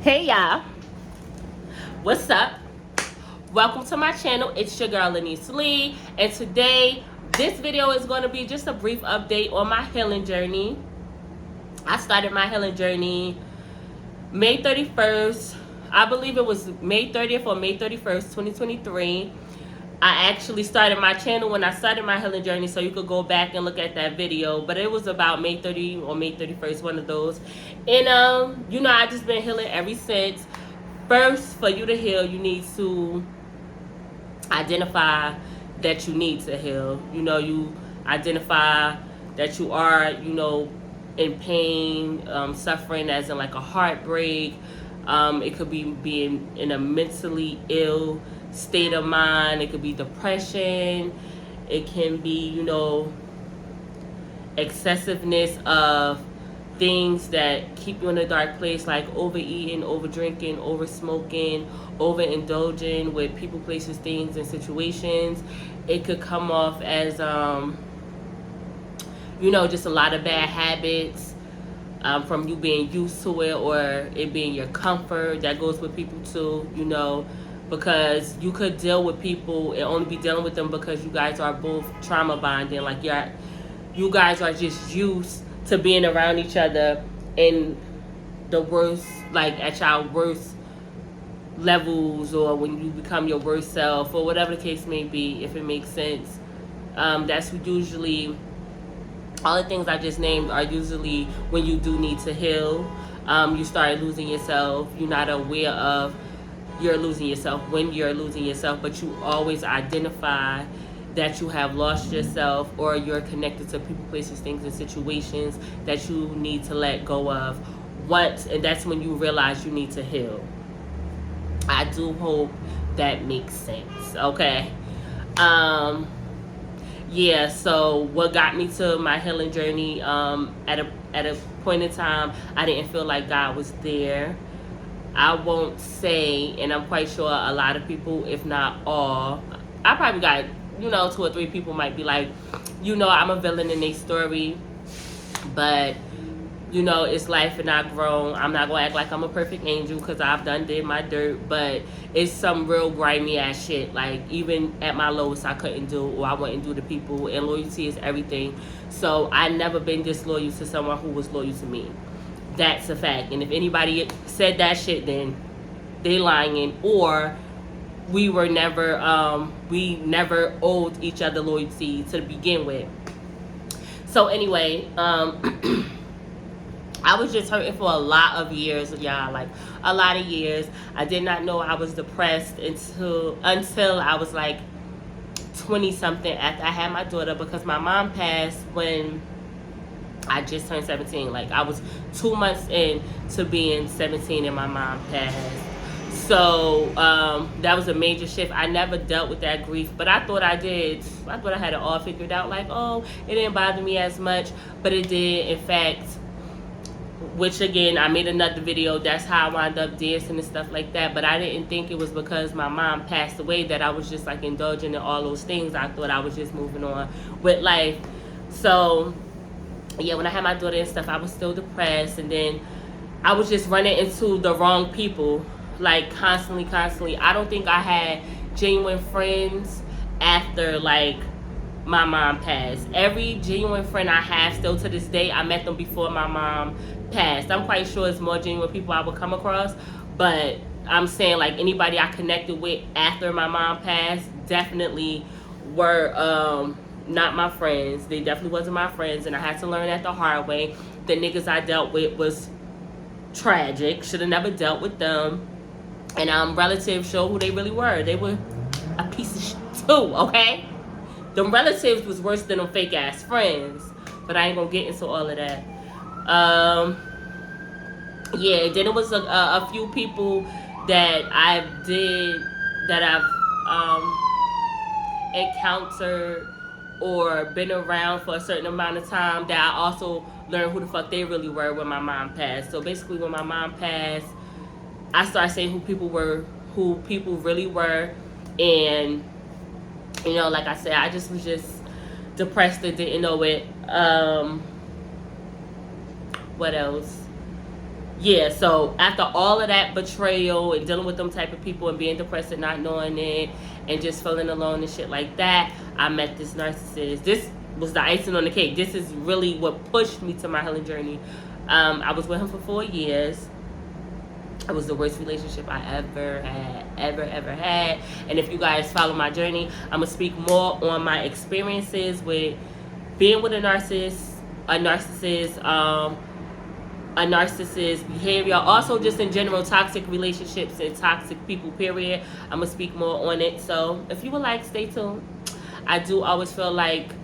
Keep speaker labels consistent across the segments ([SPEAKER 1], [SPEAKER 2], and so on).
[SPEAKER 1] Hey y'all, what's up? Welcome to my channel. It's your girl Laniece Lee, and today this video is going to be just a brief update on my healing journey. I started my healing journey May 31st. I believe it was May 30th or May 31st, 2023. I actually started my channel when I started my healing journey, so you could go back and look at that video. But it was about May 30 or May 31st, one of those. And I just been healing ever since. First, for you to heal, you need to identify that you need to heal. You identify that you are, in pain, suffering, as in like a heartbreak. It could be being in a mentally ill state of mind. It could be depression. It can be, excessiveness of things that keep you in a dark place, like overeating, over drinking, over smoking, overindulging with people, places, things, and situations. It could come off as just a lot of bad habits, from you being used to it, or it being your comfort. That goes with people too, because you could deal with people and only be dealing with them because you guys are both trauma bonding. Like you guys are just used to being around each other in the worst, like at your worst levels, or when you become your worst self, or whatever the case may be, if it makes sense. That's usually all the things I just named are usually when you do need to heal. You start losing yourself. You're not aware of you're losing yourself when you're losing yourself, but you always identify that you have lost yourself, or you're connected to people, places, things, and situations that you need to let go of once, and that's when you realize you need to heal. I do hope that makes sense. Okay. Yeah, so what got me to my healing journey, at a point in time, I didn't feel like God was there. I won't say, and I'm quite sure a lot of people, if not all, I probably got, 2 or 3 people might be like, I'm a villain in their story, but it's life and I've grown. I'm not gonna act like I'm a perfect angel, because I've did my dirt, but it's some real grimy ass shit. Like, even at my lowest, I couldn't do, or I wouldn't do to people, and loyalty is everything. So I never been disloyal to someone who was loyal to me. That's a fact. And if anybody said that shit, then they lying, or we never owed each other loyalty to begin with. So anyway, I was just hurting for a lot of years, y'all, like a lot of years. I did not know I was depressed until I was like 20 something, after I had my daughter, because my mom passed when I just turned 17. Like, I was 2 months in to being 17 and my mom passed. So that was a major shift. I never dealt with that grief, but I thought I did. I thought I had it all figured out. Like, oh, it didn't bother me as much, but it did. In fact, which again, I made another video. That's how I wound up dancing and stuff like that. But I didn't think it was because my mom passed away that I was just like indulging in all those things. I thought I was just moving on with life. So yeah, when I had my daughter and stuff, I was still depressed, and then I was just running into the wrong people, like constantly. I don't think I had genuine friends after like my mom passed. Every genuine friend I have still to this day, I met them before my mom passed. I'm quite sure it's more genuine people I would come across, but I'm saying, like, anybody I connected with after my mom passed definitely were not my friends. They definitely wasn't my friends, and I had to learn that the hard way. The niggas I dealt with was tragic. Should have never dealt with them. And relatives show who they really were. They were a piece of shit too, okay? Them relatives was worse than them fake ass friends. But I ain't gonna get into all of that. Yeah, then it was a few people that I've encountered or been around for a certain amount of time, that I also learned who the fuck they really were when my mom passed. So basically, when my mom passed, I started saying who people really were. And like I said, I just was depressed and didn't know it. What else? yeah, so after all of that betrayal and dealing with them type of people and being depressed and not knowing it and just feeling alone and shit like that, I met this narcissist. This was the icing on the cake. This is really what pushed me to my healing journey. I was with him for 4 years. It was the worst relationship I ever had. And if you guys follow my journey, I'm gonna speak more on my experiences with being with a narcissist behavior, also just in general toxic relationships and toxic people, period. I'm gonna speak more on it, so if you would like, stay tuned. I do always feel like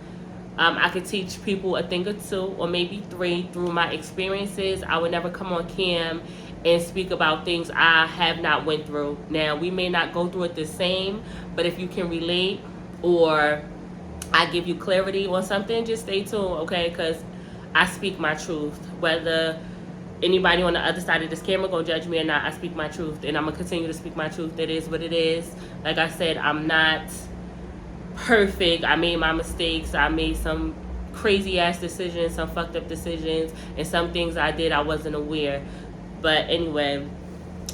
[SPEAKER 1] I could teach people a thing or two or maybe 3 through my experiences. I would never come on cam and speak about things I have not went through. Now, we may not go through it the same, but if you can relate or I give you clarity on something, just stay tuned, okay? Because I speak my truth. Whether anybody on the other side of this camera gonna judge me or not, I speak my truth, and I'm gonna continue to speak my truth. It is what it is. Like I said, I'm not perfect. I made my mistakes. I made some crazy ass decisions, some fucked up decisions, and some things I did I wasn't aware. But anyway,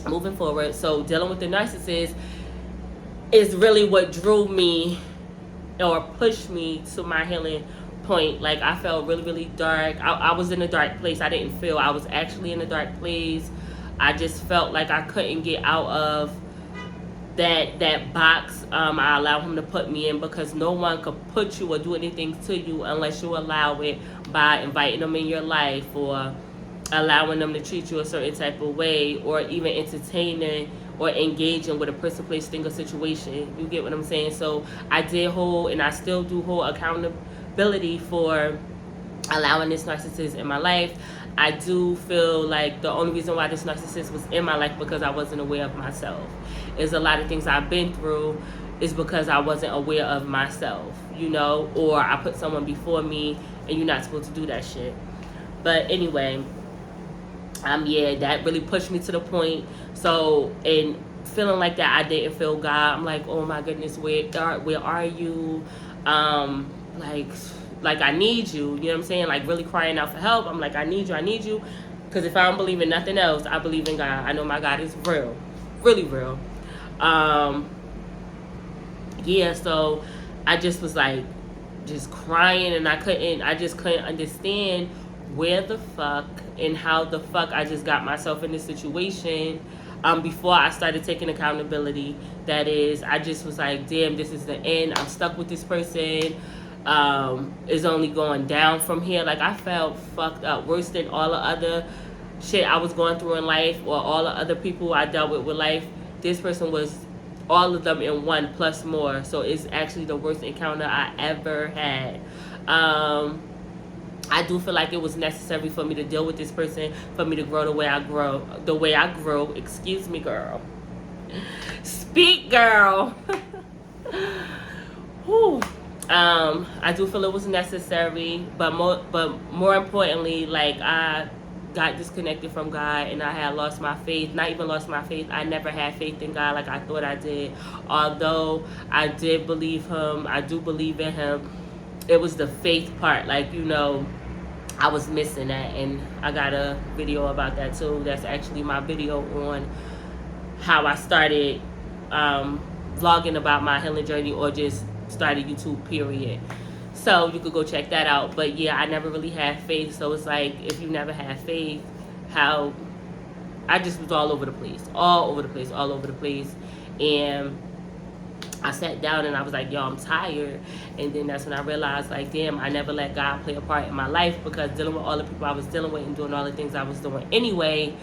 [SPEAKER 1] moving forward, so dealing with the narcissist is really what drew me or pushed me to my healing point. Like, I felt really dark. I was in a dark place. I didn't feel, I was actually in a dark place. I just felt like I couldn't get out of that box I allowed him to put me in, because no one could put you or do anything to you unless you allow it by inviting them in your life or allowing them to treat you a certain type of way, or even entertaining or engaging with a person, place, thing, or situation. You get what I'm saying? So I did hold, and I still do hold accountability for allowing this narcissist in my life. I do feel like the only reason why this narcissist was in my life because I wasn't aware of myself. Is a lot of things I've been through is because I wasn't aware of myself, you know, or I put someone before me, and you're not supposed to do that shit. But anyway, yeah, that really pushed me to the point. So, and feeling like that, I didn't feel God. I'm like, oh my goodness, where are you? Like I need you. You know what I'm saying? Like really crying out for help. I'm like, I need you. Because if I don't believe in nothing else, I believe in God. I know my God is real, really real. Yeah. So I just was like, just crying, and I just couldn't understand where the fuck and how the fuck I just got myself in this situation. Before I started taking accountability, that is, I just was like, damn, this is the end. I'm stuck with this person. It's only going down from here. Like, I felt fucked up, worse than all the other shit I was going through in life, or all the other people I dealt with life. This person was all of them in one plus more. So it's actually the worst encounter I ever had. I do feel like it was necessary for me to deal with this person, for me to grow the way I grow. Excuse me, girl. Speak, girl. Whew. I do feel it was necessary, but more importantly, like, I got disconnected from God, and I had lost my faith. Not even lost my faith, I never had faith in God like I thought I did. Although I did believe him, I do believe in him, it was the faith part, like, you know, I was missing that. And I got a video about that too. That's actually my video on how I started vlogging about my healing journey, or just started YouTube, period. So you could go check that out. But yeah, I never really had faith. So it's like, if you never had faith, how I just was all over the place. And I sat down and I was like, yo, I'm tired. And then that's when I realized, like, damn, I never let God play a part in my life, because dealing with all the people I was dealing with and doing all the things I was doing anyway,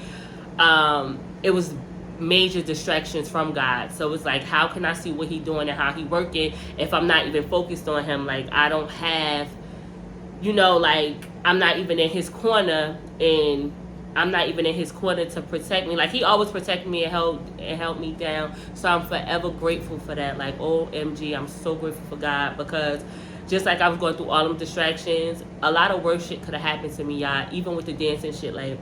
[SPEAKER 1] it was major distractions from God. So it's like, how can I see what he doing and how he working if I'm not even focused on him? Like, I don't have, you know, like, I'm not even in his corner, and I'm not even in his corner to protect me. Like, he always protected me and held me down. So I'm forever grateful for that. Like, OMG, I'm so grateful for God, because just like I was going through all them distractions, a lot of worse shit could have happened to me, y'all. Even with the dancing shit, like,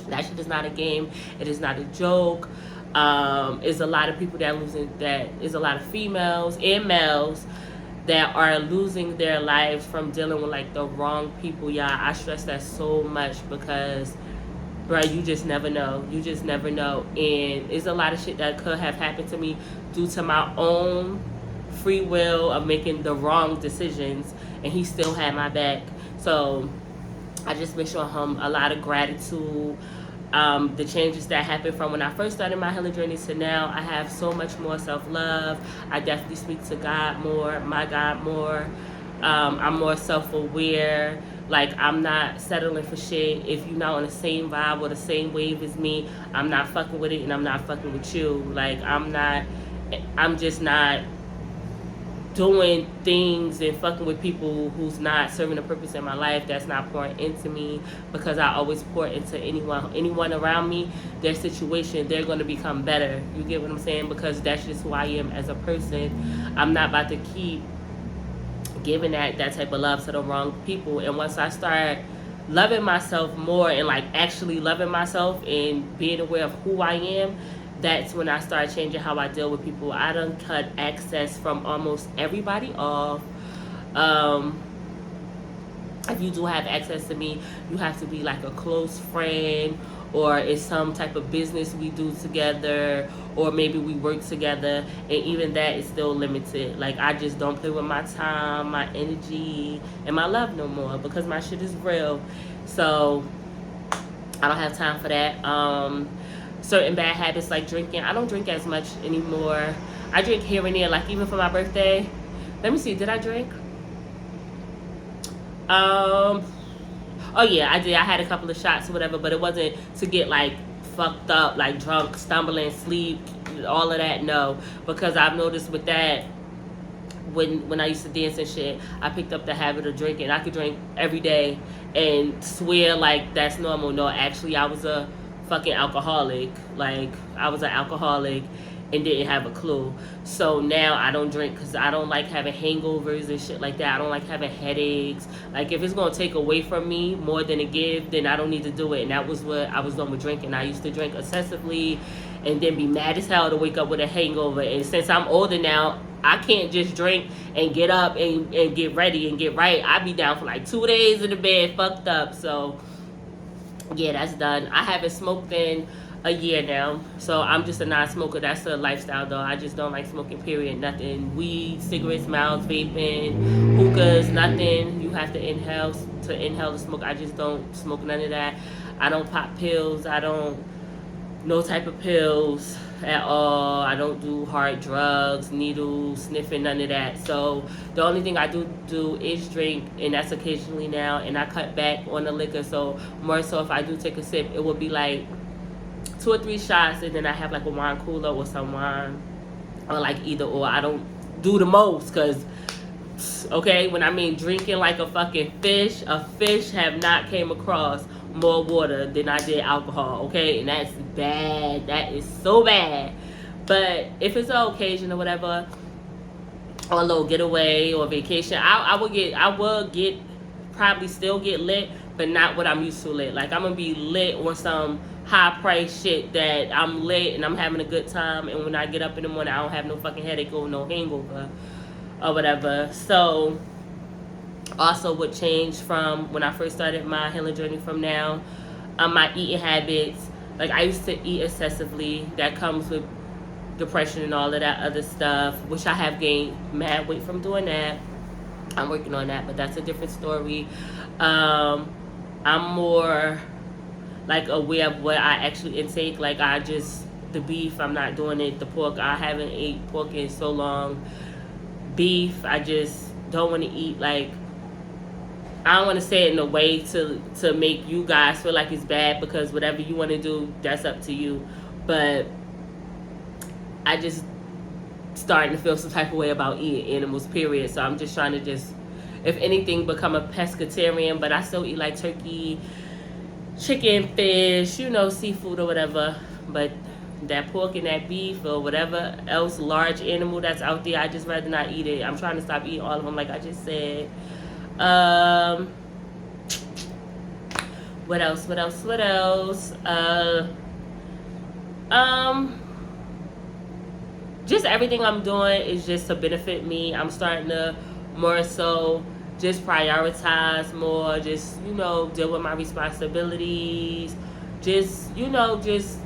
[SPEAKER 1] that shit is not a game. It is not a joke. It's a lot of people that are losing, that is a lot of females and males that are losing their lives from dealing with, like, the wrong people, y'all. I stress that so much, because right? You just never know. You just never know. And there's a lot of shit that could have happened to me due to my own free will of making the wrong decisions, and he still had my back. So I just been showing him a lot of gratitude. The changes that happened from when I first started my healing journey to now, I have so much more self-love. I definitely speak to God more, my God more. I'm more self-aware. Like, I'm not settling for shit. If you're not on the same vibe or the same wave as me, I'm not fucking with it, and I'm not fucking with you. Like, I'm just not doing things and fucking with people who's not serving a purpose in my life, that's not pouring into me, because I always pour into anyone around me, their situation, they're going to become better. You get what I'm saying? Because that's just who I am as a person. I'm not about to keep giving that type of love to the wrong people. And once I start loving myself more and like actually loving myself and being aware of who I am, that's when I start changing how I deal with people. I done cut access from almost everybody off. If you do have access to me, you have to be like a close friend, or it's some type of business we do together, or maybe we work together, and even that is still limited. Like, I just don't play with my time, my energy, and my love no more, because my shit is real. So I don't have time for that. Certain bad habits like drinking, I don't drink as much anymore. I drink here and there, like even for my birthday. Let me see, did I drink? Oh yeah, I did. I had a couple of shots or whatever, but it wasn't to get like fucked up, like drunk, stumbling, sleep, all of that. No, because I've noticed with that, when I used to dance and shit, I picked up the habit of drinking. I could drink every day and swear like that's normal. No, actually, I was a fucking alcoholic. Like, I was an alcoholic and didn't have a clue. So now I don't drink because I don't like having hangovers and shit like that. I don't like having headaches. Like, if it's gonna take away from me more than it give, then I don't need to do it. And that was what I was doing with drinking. I used to drink excessively and then be mad as hell to wake up with a hangover. And since I'm older now, I can't just drink and get up and get ready and get right. I be down for like 2 days in the bed fucked up. So yeah, that's done. I haven't smoked in a year now, so I'm just a non-smoker. That's a lifestyle though. I just don't like smoking, period. Nothing. Weed, cigarettes, mouths, vaping, hookahs, nothing. You have to inhale the smoke. I just don't smoke none of that. I don't pop pills. I don't, no type of pills at all. I don't do hard drugs, needles, sniffing, none of that. So the only thing I do is drink, and that's occasionally now, and I cut back on the liquor. So more so, if I do take a sip, it will be like 2 or 3 shots, and then I have like a wine cooler or some wine, or like either or. I don't do the most, because okay, when I mean drinking like a fucking fish, a fish have not came across more water than I did alcohol, okay? And that's bad. That is so bad. But if it's an occasion or whatever, or a little getaway or vacation, I will get probably still get lit, but not what I'm used to lit. Like, I'm gonna be lit on some high price shit that I'm lit and I'm having a good time, and when I get up in the morning, I don't have no fucking headache or no hangover or whatever. So also what changed from when I first started my healing journey from now, my eating habits. Like, I used to eat excessively. That comes with depression and all of that other stuff, which I have gained mad weight from doing that. I'm working on that, but that's a different story. I'm more like aware of what I actually intake. Like, the beef, I'm not doing it. The pork, I haven't ate pork in so long. Beef, I just don't want to eat. Like, I don't want to say it in a way to make you guys feel like it's bad, because whatever you want to do, that's up to you. But I just starting to feel some type of way about eating animals, period. So I'm just trying to just, if anything, become a pescatarian. But I still eat like turkey, chicken, fish, seafood or whatever. But that pork and that beef or whatever else large animal that's out there, I just rather not eat it. I'm trying to stop eating all of them, like I just said. What else? Just everything I'm doing is just to benefit me. I'm starting to more so just prioritize more, just, deal with my responsibilities, just, you know, just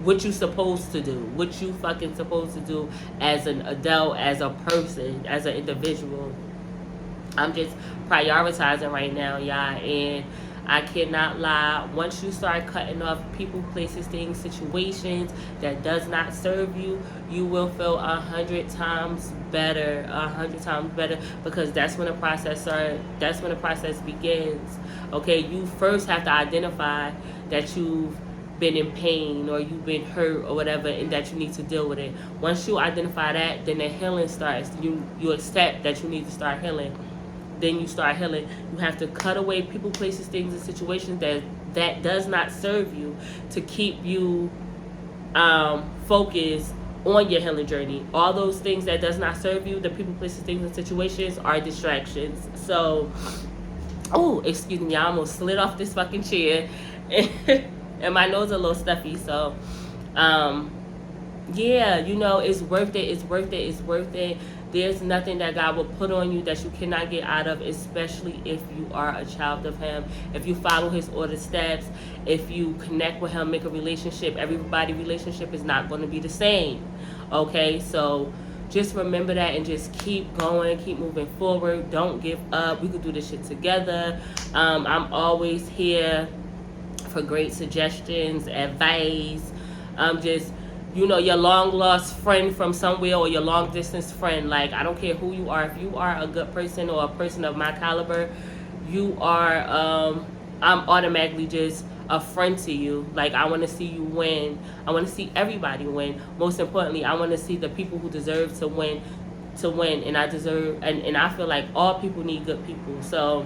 [SPEAKER 1] what you supposed to do, what you fucking supposed to do as an adult, as a person, as an individual. I'm just prioritizing right now, y'all, and I cannot lie. Once you start cutting off people, places, things, situations that does not serve you, you will feel 100 times better, 100 times better, because that's when the process starts. That's when the process begins. Okay, you first have to identify that you've been in pain or you've been hurt or whatever, and that you need to deal with it. Once you identify that, then the healing starts. You accept that you need to start healing. Then you start healing. You have to cut away people, places, things, and situations that does not serve you, to keep you focused on your healing journey. All those things that does not serve you, the people, places, things, and situations, are distractions. So, oh, excuse me, I almost slid off this fucking chair, and my nose is a little stuffy. So, yeah, you know, it's worth it. It's worth it. It's worth it. There's nothing that God will put on you that you cannot get out of, especially if you are a child of Him. If you follow His ordered steps, if you connect with Him, make a relationship. Everybody's relationship is not going to be the same. Okay, so just remember that and just keep going, keep moving forward. Don't give up. We could do this shit together. I'm always here for great suggestions, advice. Just, you know, your long lost friend from somewhere, or your long distance friend. Like, I don't care who you are. If you are a good person or a person of my caliber, you are, I'm automatically just a friend to you. Like, I want to see you win. I want to see everybody win. Most importantly, I want to see the people who deserve to win, and I deserve, and I feel like all people need good people. So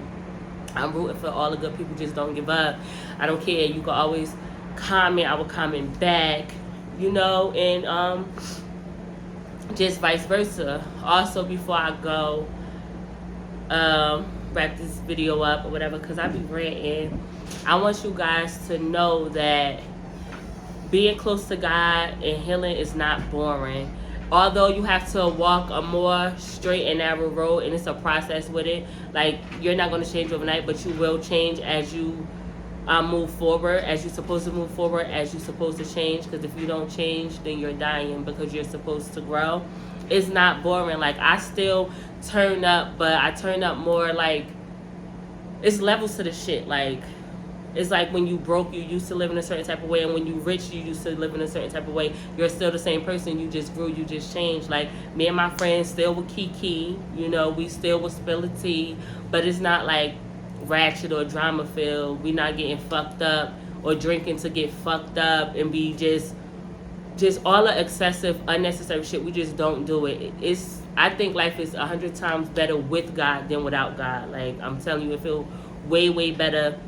[SPEAKER 1] I'm rooting for all the good people. Just don't give up. I don't care. You can always comment. I will comment back. You know, and just vice versa. Also, before I go, wrap this video up or whatever, because I be ranting, I want you guys to know that being close to God and healing is not boring. Although you have to walk a more straight and narrow road, and it's a process with it. Like, you're not going to change overnight, but you will change as you move forward, as you're supposed to move forward, as you're supposed to change. Because if you don't change, then you're dying, because you're supposed to grow. It's not boring. Like, I still turn up, but I turn up more like, it's levels to the shit. Like, it's like when you broke, you used to live in a certain type of way, and when you rich, you used to live in a certain type of way. You're still the same person. You just grew. You just changed. Like, me and my friends still with Kiki. You know, we still will spill the tea, but it's not like ratchet or drama filled. We not getting fucked up or drinking to get fucked up and be just all the excessive, unnecessary shit. We just don't do it. It's, I think life is 100 times better with God than without God. Like, I'm telling you, it feels way better.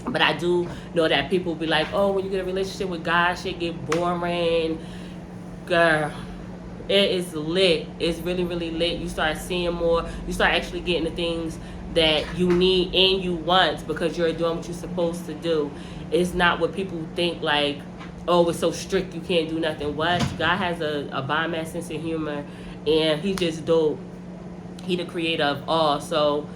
[SPEAKER 1] But I do know that people be like, oh, when you get a relationship with God, shit get boring. Girl, it is lit. It's really lit. You start seeing more. You start actually getting the things that you need and you want, because you're doing what you're supposed to do. It's not what people think, like, oh, it's so strict, you can't do nothing. What? God has a bomb-ass sense of humor, and He just dope. He the creator of all. So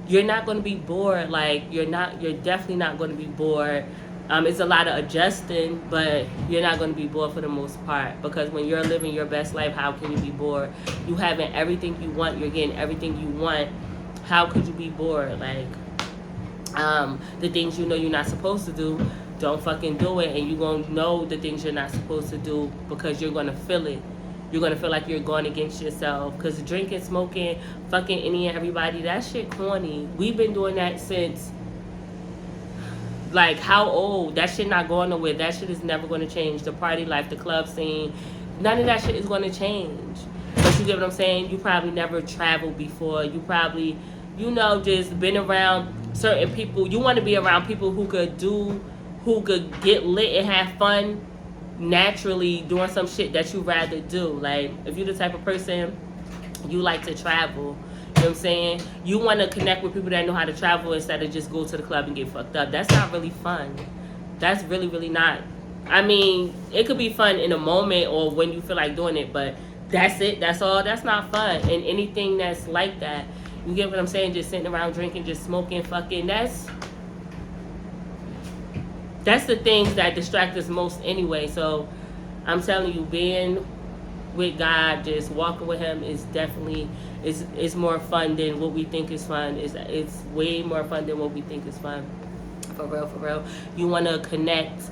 [SPEAKER 1] you're not going to be bored. Like, you're definitely not going to be bored. It's a lot of adjusting, but you're not going to be bored for the most part, because when you're living your best life, how can you be bored? You having everything you want, you're getting everything you want. How could you be bored? Like, the things you know you're not supposed to do, don't fucking do it, and you're going to know the things you're not supposed to do, because you're going to feel it. You're going to feel like you're going against yourself, because drinking, smoking, fucking any and everybody, that shit corny. We've been doing that since, like, how old? That shit not going nowhere. That shit is never going to change. The party life, the club scene, none of that shit is going to change. But you get what I'm saying? You probably never traveled before. You probably, you know, just been around certain people. You want to be around people who could get lit and have fun naturally doing some shit that you rather do. Like, if you're the type of person, you like to travel, you know what I'm saying? You want to connect with people that know how to travel instead of just go to the club and get fucked up. That's not really fun. That's really not. I mean, it could be fun in a moment or when you feel like doing it, but that's it. That's all. That's not fun. And anything that's like that, you get what I'm saying? Just sitting around drinking, just smoking, fucking, that's that's the things that distract us most anyway. So I'm telling you, being with God, just walking with Him is definitely is more fun than what we think is fun. It's way more fun than what we think is fun. For real, for real. You want to connect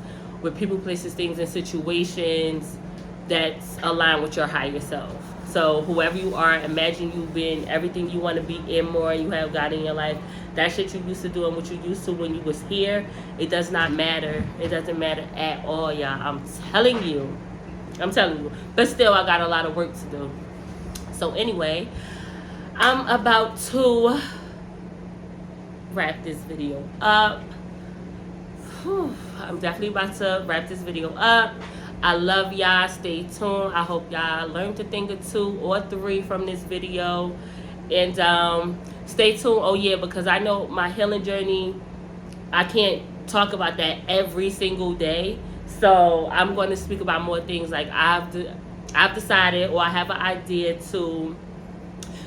[SPEAKER 1] with people, places, things, and situations that's aligned with your higher self. So whoever you are, imagine you've been everything you want to be in more. You have God in your life. That shit you used to do and what you used to when you was here, it does not matter. It doesn't matter at all, y'all. I'm telling you. But still, I got a lot of work to do. So anyway, I'm about to wrap this video up. I'm definitely about to wrap this video up. I love y'all. Stay tuned. I hope y'all learned a thing or two or three from this video. And stay tuned. Oh yeah, because I know my healing journey, I can't talk about that every single day. So I'm going to speak about more things. Like I've decided, or I have an idea to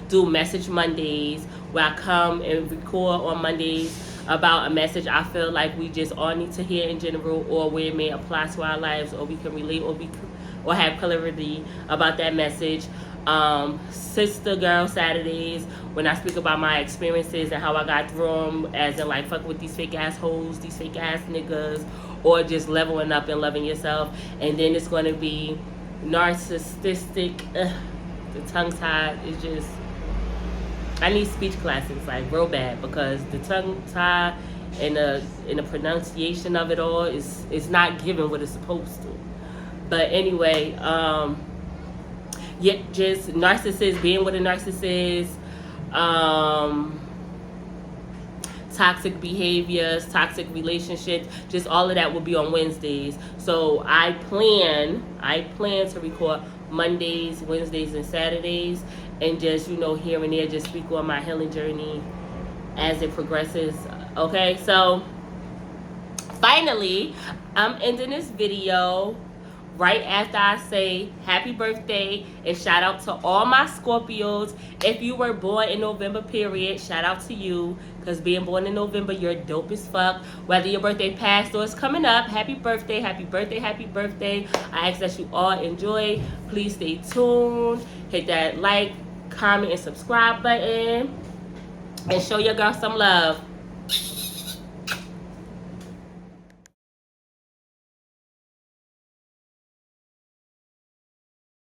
[SPEAKER 1] do Message Mondays, where I come and record on Mondays about a message I feel like we just all need to hear in general, or where it may apply to our lives, or we can relate, or have clarity about that message. Sister Girl Saturdays, when I speak about my experiences and how I got through them, as in like fuck with these fake ass hoes, these fake ass niggas, or just leveling up and loving yourself. And then it's going to be narcissistic, the tongue tied is just, I need speech classes like real bad, because the tongue tie and the pronunciation of it all is not giving what it's supposed to. But anyway, yeah, just narcissist, being with a narcissist, toxic behaviors, toxic relationships, just all of that will be on Wednesdays. So I plan to record Mondays, Wednesdays, and Saturdays, and just, you know, here and there, just speak on my healing journey as it progresses. Okay, so finally, I'm ending this video right after I say happy birthday and shout out to all my Scorpios. If you were born in November, period, shout out to you, because being born in November, you're dope as fuck. Whether your birthday passed or it's coming up, happy birthday, happy birthday, happy birthday. I ask that you all enjoy. Please stay tuned. Hit that like, comment, and subscribe button, and show your girl some love.